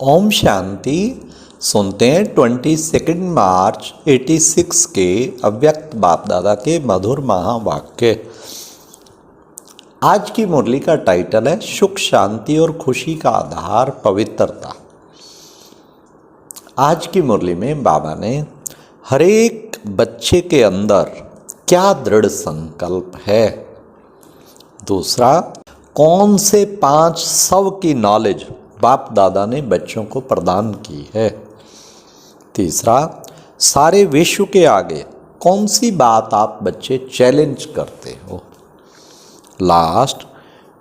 ओम शांति। सुनते हैं 22 मार्च 86 के अव्यक्त बाप दादा के मधुर महावाक्य। आज की मुरली का टाइटल है सुख शांति और खुशी का आधार पवित्रता। आज की मुरली में बाबा ने हर एक बच्चे के अंदर क्या दृढ़ संकल्प है, दूसरा कौन से 5 सव की नॉलेज बाप दादा ने बच्चों को प्रदान की है, तीसरा सारे विश्व के आगे कौन सी बात आप बच्चे चैलेंज करते हो, लास्ट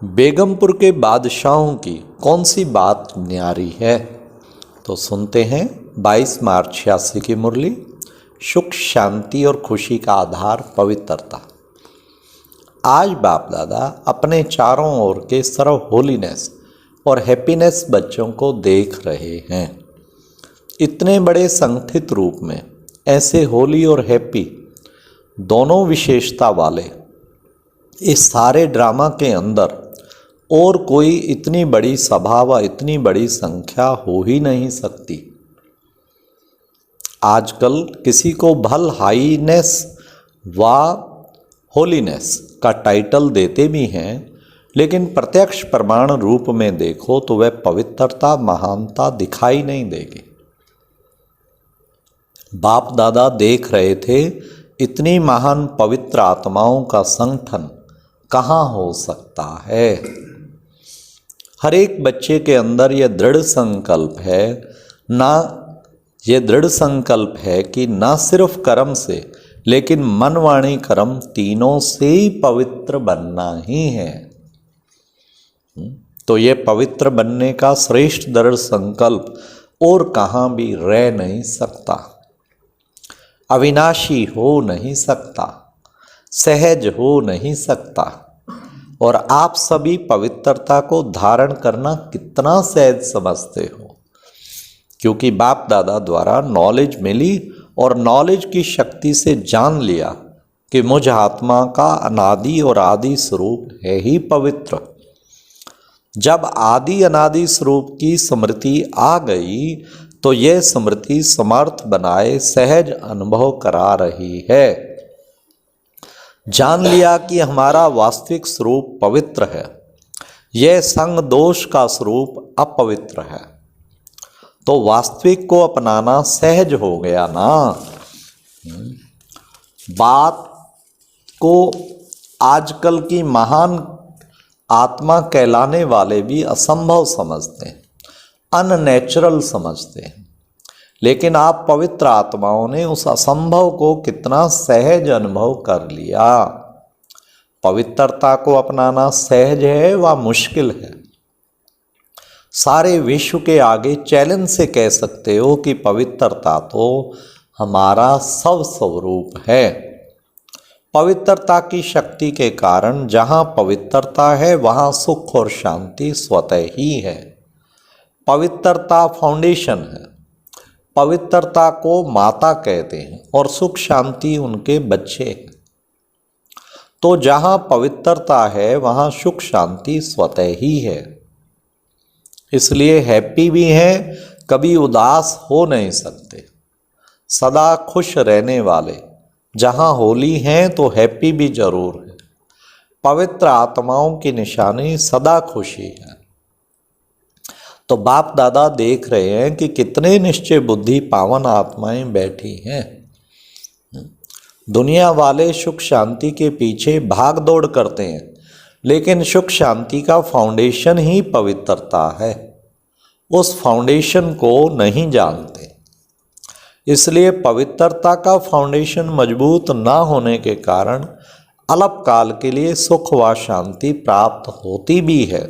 बेगमपुर के बादशाहों की कौन सी बात न्यारी है। तो सुनते हैं 22 मार्च 86 की मुरली। सुख शांति और खुशी का आधार पवित्रता। आज बाप दादा अपने चारों ओर के सर्व होलीनेस और हैप्पीनेस बच्चों को देख रहे हैं। इतने बड़े संगठित रूप में ऐसे होली और हैप्पी दोनों विशेषता वाले इस सारे ड्रामा के अंदर और कोई इतनी बड़ी सभा व इतनी बड़ी संख्या हो ही नहीं सकती। आजकल किसी को भल हाईनेस व होलीनेस का टाइटल देते भी हैं, लेकिन प्रत्यक्ष प्रमाण रूप में देखो तो वह पवित्रता महानता दिखाई नहीं देगी। बाप दादा देख रहे थे इतनी महान पवित्र आत्माओं का संगठन कहाँ हो सकता है। हर एक बच्चे के अंदर यह दृढ़ संकल्प है, यह दृढ़ संकल्प है कि ना सिर्फ कर्म से लेकिन मन वाणी कर्म तीनों से ही पवित्र बनना ही है। तो ये पवित्र बनने का श्रेष्ठ दृढ़ संकल्प और कहाँ भी रह नहीं सकता, अविनाशी हो नहीं सकता, सहज हो नहीं सकता। और आप सभी पवित्रता को धारण करना कितना सहज समझते हो, क्योंकि बाप दादा द्वारा नॉलेज मिली और नॉलेज की शक्ति से जान लिया कि मुझ आत्मा का अनादि और आदि स्वरूप है ही पवित्र। जब आदि अनादि स्वरूप की स्मृति आ गई तो यह स्मृति समर्थ बनाए सहज अनुभव करा रही है। जान लिया कि हमारा वास्तविक स्वरूप पवित्र है, यह संग दोष का स्वरूप अपवित्र है। तो वास्तविक को अपनाना सहज हो गया ना। बात को आजकल की महान आत्मा कहलाने वाले भी असंभव समझते हैं, अननेचुरल समझते हैं, लेकिन आप पवित्र आत्माओं ने उस असंभव को कितना सहज अनुभव कर लिया। पवित्रता को अपनाना सहज है व मुश्किल है। सारे विश्व के आगे चैलेंज से कह सकते हो कि पवित्रता तो हमारा सब स्वरूप है। पवित्रता की शक्ति के कारण जहाँ पवित्रता है वहाँ सुख और शांति स्वतः ही है। पवित्रता फाउंडेशन है। पवित्रता को माता कहते हैं और सुख शांति उनके बच्चे हैं। तो जहाँ पवित्रता है वहाँ सुख शांति स्वतः ही है। इसलिए हैप्पी भी हैं, कभी उदास हो नहीं सकते, सदा खुश रहने वाले। जहाँ होली हैं तो हैप्पी भी जरूर है। पवित्र आत्माओं की निशानी सदा खुशी है। तो बाप दादा देख रहे हैं कि कितने निश्चय बुद्धि पावन आत्माएं बैठी हैं। दुनिया वाले सुख शांति के पीछे भाग दौड़ करते हैं, लेकिन सुख शांति का फाउंडेशन ही पवित्रता है। उस फाउंडेशन को नहीं जानते, इसलिए पवित्रता का फाउंडेशन मजबूत ना होने के कारण अल्पकाल के लिए सुख व शांति प्राप्त होती भी है,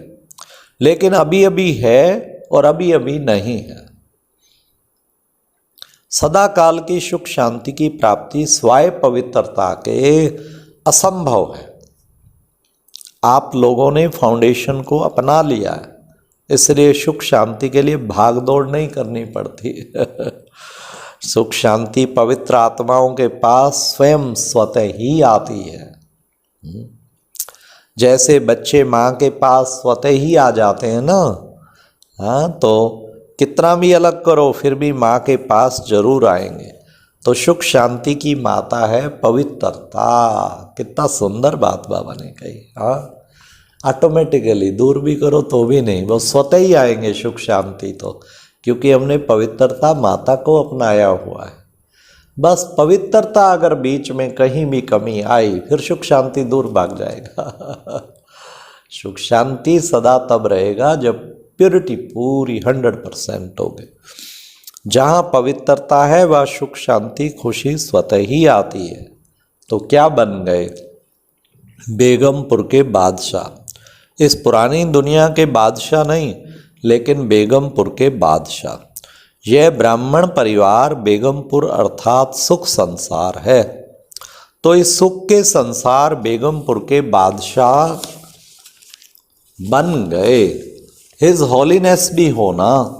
लेकिन अभी अभी है और अभी अभी नहीं है। सदा काल की सुख शांति की प्राप्ति स्वाय पवित्रता के असंभव है। आप लोगों ने फाउंडेशन को अपना लिया है, इसलिए सुख शांति के लिए भाग दौड़ नहीं करनी पड़ती। सुख शांति पवित्र आत्माओं के पास स्वयं स्वतः ही आती है। जैसे बच्चे माँ के पास स्वतः ही आ जाते हैं ना, हाँ, तो कितना भी अलग करो फिर भी माँ के पास जरूर आएंगे। तो सुख शांति की माता है पवित्रता। कितना सुंदर बात बाबा ने कही। हाँ, ऑटोमेटिकली दूर भी करो तो भी नहीं, वो स्वतः ही आएंगे सुख शांति तो, क्योंकि हमने पवित्रता माता को अपनाया हुआ है। बस पवित्रता अगर बीच में कहीं भी कमी आई फिर सुख शांति दूर भाग जाएगा। सुख शांति सदा तब रहेगा जब प्योरिटी पूरी 100% होगी। जहाँ पवित्रता है वह सुख शांति खुशी स्वतः ही आती है। तो क्या बन गए? बेगमपुर के बादशाह। इस पुरानी दुनिया के बादशाह नहीं, लेकिन बेगमपुर के बादशाह। यह ब्राह्मण परिवार बेगमपुर अर्थात सुख संसार है। तो इस सुख के संसार बेगमपुर के बादशाह बन गए। हिज हॉलीनेस भी होना।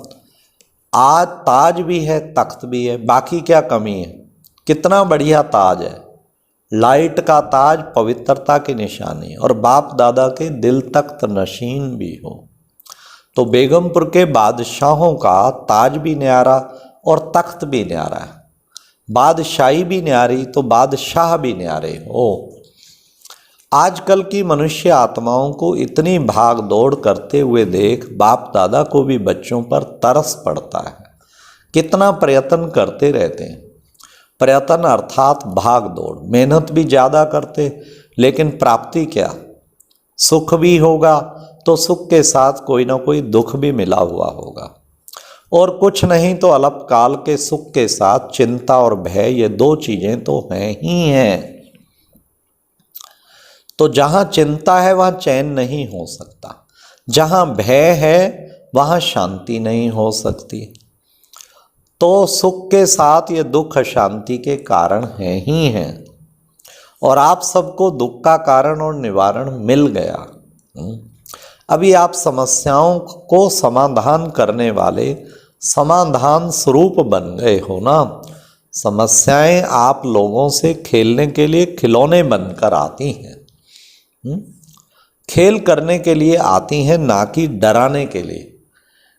आज ताज भी है, तख्त भी है, बाकी क्या कमी है? कितना बढ़िया ताज है, लाइट का ताज, पवित्रता की निशानी, और बाप दादा के दिल तख्त नशीन भी हो। तो बेगमपुर के बादशाहों का ताज भी न्यारा और तख्त भी न्यारा है। बादशाही भी न्यारी तो बादशाह भी न्यारे हो। आजकल की मनुष्य आत्माओं को इतनी भाग दौड़ करते हुए देख बाप दादा को भी बच्चों पर तरस पड़ता है। कितना प्रयत्न करते रहते हैं। प्रयत्न अर्थात भाग दौड़, मेहनत भी ज़्यादा करते, लेकिन प्राप्ति क्या? सुख भी होगा तो सुख के साथ कोई ना कोई दुख भी मिला हुआ होगा, और कुछ नहीं तो अल्पकाल के सुख के साथ चिंता और भय, ये दो चीज़ें तो हैं ही हैं। तो जहाँ चिंता है वहाँ चैन नहीं हो सकता, जहाँ भय है वहाँ शांति नहीं हो सकती। तो सुख के साथ ये दुख अशांति के कारण हैं ही हैं, और आप सबको दुख का कारण और निवारण मिल गया। अभी आप समस्याओं को समाधान करने वाले समाधान स्वरूप बन गए हो ना। समस्याएं आप लोगों से खेलने के लिए खिलौने बनकर आती हैं, खेल करने के लिए आती हैं, ना कि डराने के लिए।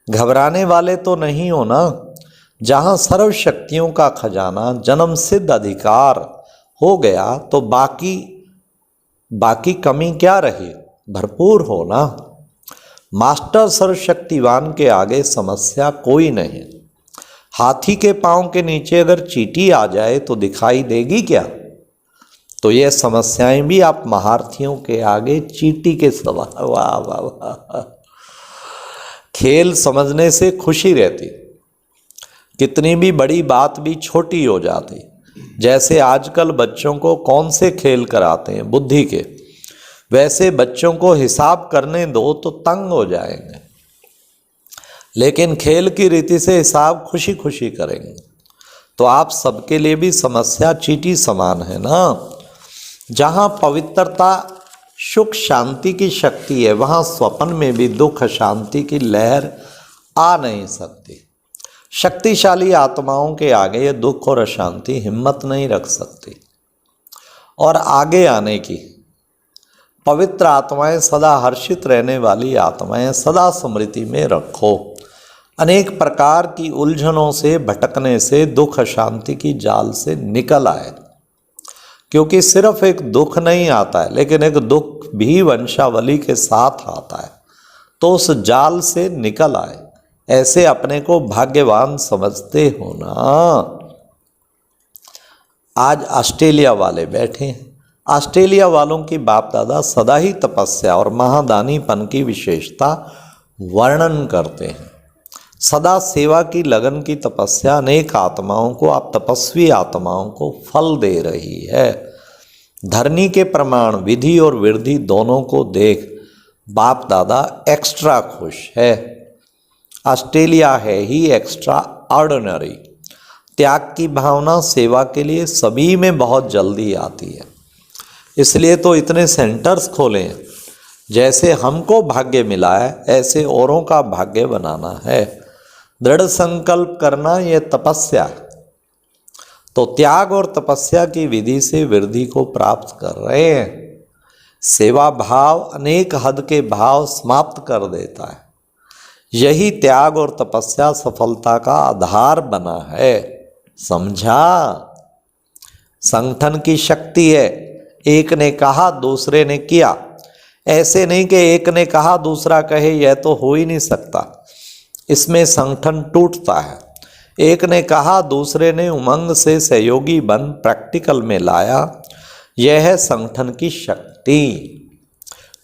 घबराने वाले तो नहीं हो ना। जहाँ सर्व शक्तियों का खजाना जन्म सिद्ध अधिकार हो गया तो बाकी कमी क्या रही? भरपूर हो ना। मास्टर सर्वशक्तिवान के आगे समस्या कोई नहीं। हाथी के पांव के नीचे अगर चींटी आ जाए तो दिखाई देगी क्या? तो ये समस्याएं भी आप महारथियों के आगे चींटी के सवाल। वाह वाह वाह। खेल समझने से खुशी रहती, कितनी भी बड़ी बात भी छोटी हो जाती। जैसे आजकल बच्चों को कौन से खेल कराते हैं बुद्धि के, वैसे बच्चों को हिसाब करने दो तो तंग हो जाएंगे, लेकिन खेल की रीति से हिसाब खुशी खुशी करेंगे। तो आप सबके लिए भी समस्या चींटी समान है ना। जहाँ पवित्रता सुख शांति की शक्ति है वहाँ स्वप्न में भी दुख शांति की लहर आ नहीं सकती। शक्तिशाली आत्माओं के आगे ये दुख और अशांति हिम्मत नहीं रख सकती। और आगे आने की पवित्र आत्माएं, सदा हर्षित रहने वाली आत्माएं सदा स्मृति में रखो। अनेक प्रकार की उलझनों से भटकने से दुख अशांति की जाल से निकल आए, क्योंकि सिर्फ एक दुख नहीं आता है, लेकिन एक दुख भी वंशावली के साथ आता है। तो उस जाल से निकल आए। ऐसे अपने को भाग्यवान समझते हो ना। आज ऑस्ट्रेलिया वाले बैठे हैं। ऑस्ट्रेलिया वालों की बाप दादा सदा ही तपस्या और महादानीपन की विशेषता वर्णन करते हैं। सदा सेवा की लगन की तपस्या अनेक आत्माओं को, आप तपस्वी आत्माओं को फल दे रही है। धरनी के प्रमाण विधि और वृद्धि दोनों को देख बाप दादा एक्स्ट्रा खुश है। ऑस्ट्रेलिया है ही एक्स्ट्रा ऑर्डिनरी। त्याग की भावना सेवा के लिए सभी में बहुत जल्दी आती है। इसलिए तो इतने सेंटर्स खोले हैं। जैसे हमको भाग्य मिला है ऐसे औरों का भाग्य बनाना है। दृढ़ संकल्प करना यह तपस्या है। तो त्याग और तपस्या की विधि से वृद्धि को प्राप्त कर रहे हैं। सेवा भाव अनेक हद के भाव समाप्त कर देता है। यही त्याग और तपस्या सफलता का आधार बना है, समझा। संगठन की शक्ति है, एक ने कहा दूसरे ने किया। ऐसे नहीं कि एक ने कहा दूसरा कहे, यह तो हो ही नहीं सकता। इसमें संगठन टूटता है। एक ने कहा दूसरे ने उमंग से सहयोगी बन प्रैक्टिकल में लाया, यह है संगठन की शक्ति।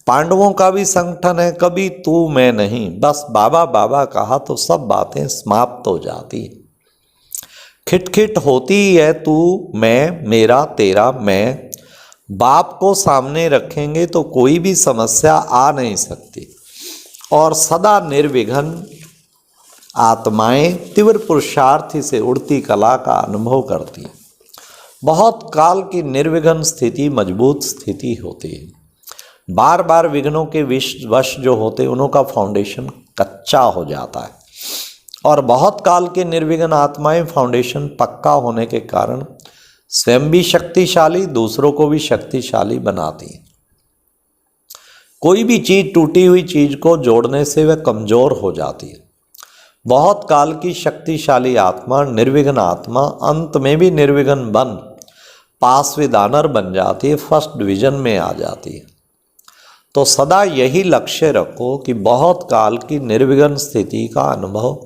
पांडवों का भी संगठन है, कभी तू मैं नहीं, बस बाबा बाबा कहा तो सब बातें समाप्त हो जाती। खिटखिट होती है तू मैं, मेरा तेरा मैं। बाप को सामने रखेंगे तो कोई भी समस्या आ नहीं सकती। और सदा निर्विघ्न आत्माएं तीव्र पुरुषार्थी से उड़ती कला का अनुभव करती हैं। बहुत काल की निर्विघ्न स्थिति मजबूत स्थिति होती है। बार बार विघ्नों के वश जो होते हैं उनका फाउंडेशन कच्चा हो जाता है। और बहुत काल के निर्विघ्न आत्माएं फाउंडेशन पक्का होने के कारण स्वयं भी शक्तिशाली, दूसरों को भी शक्तिशाली बनाती है। कोई भी चीज टूटी हुई चीज को जोड़ने से वह कमजोर हो जाती है। बहुत काल की शक्तिशाली आत्मा, निर्विघ्न आत्मा अंत में भी निर्विघ्न बन पास विदानर बन जाती है, फर्स्ट डिवीजन में आ जाती है। तो सदा यही लक्ष्य रखो कि बहुत काल की निर्विघ्न स्थिति का अनुभव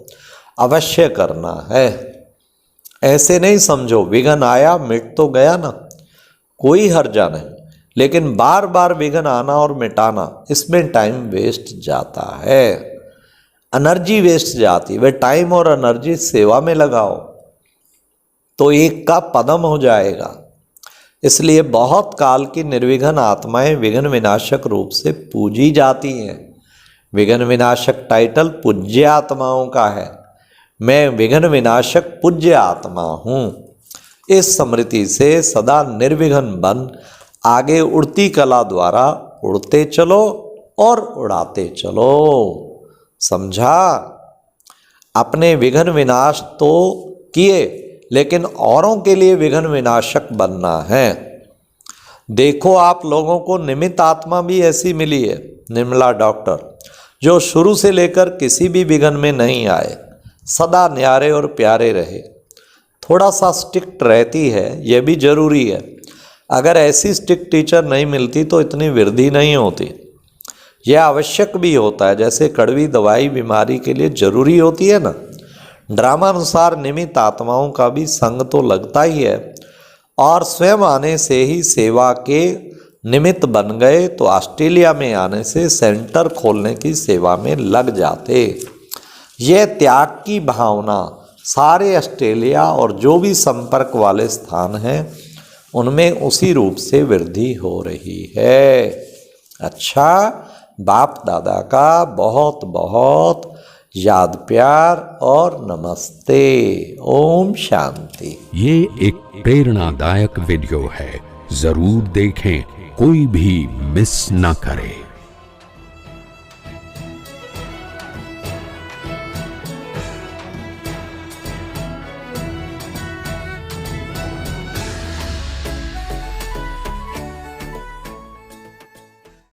अवश्य करना है। ऐसे नहीं समझो विघ्न आया मिट तो गया ना, कोई हर्जा नहीं, लेकिन बार बार विघ्न आना और मिटाना, इसमें टाइम वेस्ट जाता है, एनर्जी वेस्ट जाती है। वे टाइम और एनर्जी सेवा में लगाओ तो एक का पदम हो जाएगा। इसलिए बहुत काल की निर्विघ्न आत्माएं विघ्न विनाशक रूप से पूजी जाती हैं। विघ्न विनाशक टाइटल पूज्य आत्माओं का है। मैं विघ्न विनाशक पूज्य आत्मा हूँ। इस स्मृति से सदा निर्विघ्न बन आगे उड़ती कला द्वारा उड़ते चलो और उड़ाते चलो, समझा। अपने विघ्न विनाश तो किए, लेकिन औरों के लिए विघ्न विनाशक बनना है। देखो आप लोगों को निमित्त आत्मा भी ऐसी मिली है, निर्मला डॉक्टर, जो शुरू से लेकर किसी भी विघ्न में नहीं आए, सदा न्यारे और प्यारे रहे। थोड़ा सा स्ट्रिक्ट रहती है, यह भी जरूरी है। अगर ऐसी स्ट्रिक्ट टीचर नहीं मिलती तो इतनी वृद्धि नहीं होती। यह आवश्यक भी होता है, जैसे कड़वी दवाई बीमारी के लिए जरूरी होती है ना। ड्रामानुसार निमित्त आत्माओं का भी संग तो लगता ही है, और स्वयं आने से ही सेवा के निमित्त बन गए तो ऑस्ट्रेलिया में आने से सेंटर खोलने की सेवा में लग जाते। यह त्याग की भावना सारे ऑस्ट्रेलिया और जो भी संपर्क वाले स्थान हैं उनमें उसी रूप से वृद्धि हो रही है। अच्छा, बाप दादा का बहुत बहुत याद प्यार और नमस्ते। ओम शांति। ये एक प्रेरणादायक वीडियो है, जरूर देखें, कोई भी मिस न करे।